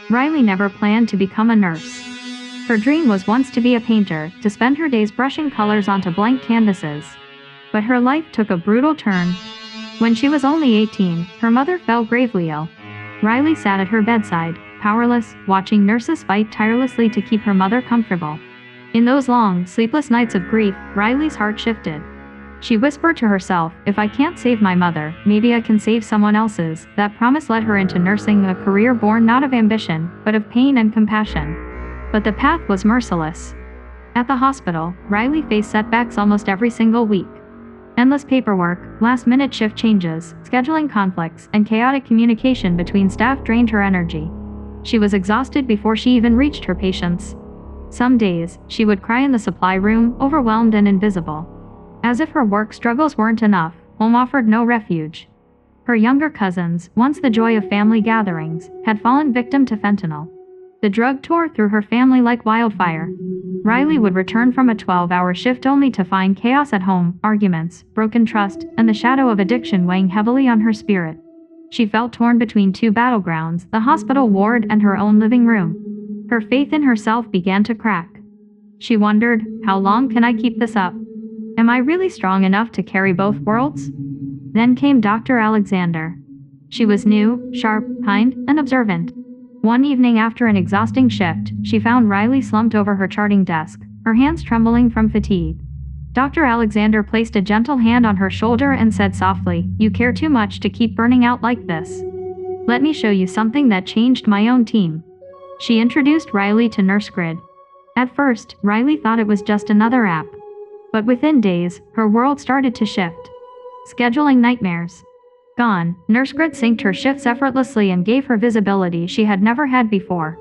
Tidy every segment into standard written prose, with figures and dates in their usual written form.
Riley never planned to become a nurse. Her dream was once to be a painter, to spend her days brushing colors onto blank canvases. But her life took a brutal turn. When she was only 18, her mother fell gravely ill. Riley sat at her bedside, powerless, watching nurses fight tirelessly to keep her mother comfortable. In those long, sleepless nights of grief, Riley's heart shifted. She whispered to herself, "If I can't save my mother, maybe I can save someone else's." That promise led her into nursing, a career born not of ambition, but of pain and compassion. But the path was merciless. At the hospital, Riley faced setbacks almost every single week. Endless paperwork, last-minute shift changes, scheduling conflicts, and chaotic communication between staff drained her energy. She was exhausted before she even reached her patients. Some days, she would cry in the supply room, overwhelmed and invisible. As if her work struggles weren't enough, home offered no refuge. Her younger cousins, once the joy of family gatherings, had fallen victim to fentanyl. The drug tore through her family like wildfire. Riley would return from a 12-hour shift only to find chaos at home, arguments, broken trust, and the shadow of addiction weighing heavily on her spirit. She felt torn between two battlegrounds, the hospital ward and her own living room. Her faith in herself began to crack. She wondered, how long can I keep this up? Am I really strong enough to carry both worlds? Then came Dr. Alexander. She was new, sharp, kind, and observant. One evening after an exhausting shift, she found Riley slumped over her charting desk, her hands trembling from fatigue. Dr. Alexander placed a gentle hand on her shoulder and said softly, "You care too much to keep burning out like this. Let me show you something that changed my own team." She introduced Riley to NurseGrid. At first, Riley thought it was just another app. But within days, her world started to shift. Scheduling nightmares gone, NurseGrid synced her shifts effortlessly and gave her visibility she had never had before.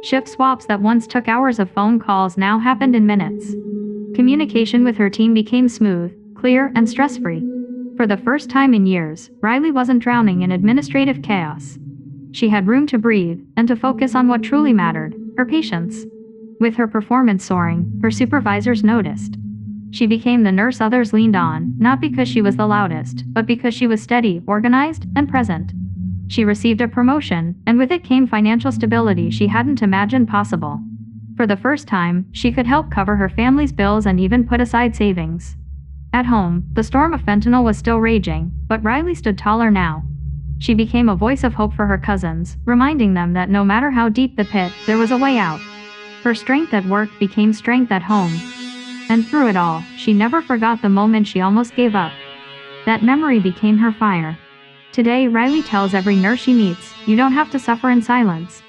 Shift swaps that once took hours of phone calls now happened in minutes. Communication with her team became smooth, clear, and stress-free. For the first time in years, Riley wasn't drowning in administrative chaos. She had room to breathe, and to focus on what truly mattered, her patients. With her performance soaring, her supervisors noticed. She became the nurse others leaned on, not because she was the loudest, but because she was steady, organized, and present. She received a promotion, and with it came financial stability she hadn't imagined possible. For the first time, she could help cover her family's bills and even put aside savings. At home, the storm of fentanyl was still raging, but Riley stood taller now. She became a voice of hope for her cousins, reminding them that no matter how deep the pit, there was a way out. Her strength at work became strength at home. And through it all, she never forgot the moment she almost gave up. That memory became her fire. Today, Riley tells every nurse she meets, "You don't have to suffer in silence.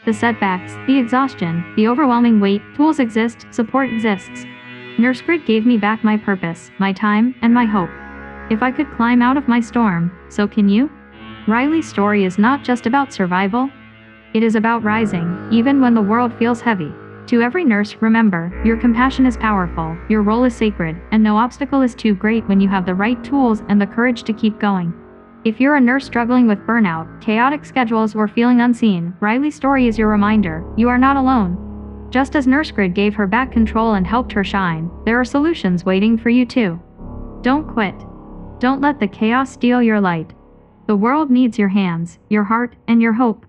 The setbacks, the exhaustion, the overwhelming weight, tools exist, support exists. NurseGrid gave me back my purpose, my time, and my hope. If I could climb out of my storm, so can you?" Riley's story is not just about survival. It is about rising, even when the world feels heavy. To every nurse, remember, your compassion is powerful, your role is sacred, and no obstacle is too great when you have the right tools and the courage to keep going. If you're a nurse struggling with burnout, chaotic schedules, or feeling unseen, Riley's story is your reminder, you are not alone. Just as NurseGrid gave her back control and helped her shine, there are solutions waiting for you too. Don't quit. Don't let the chaos steal your light. The world needs your hands, your heart, and your hope.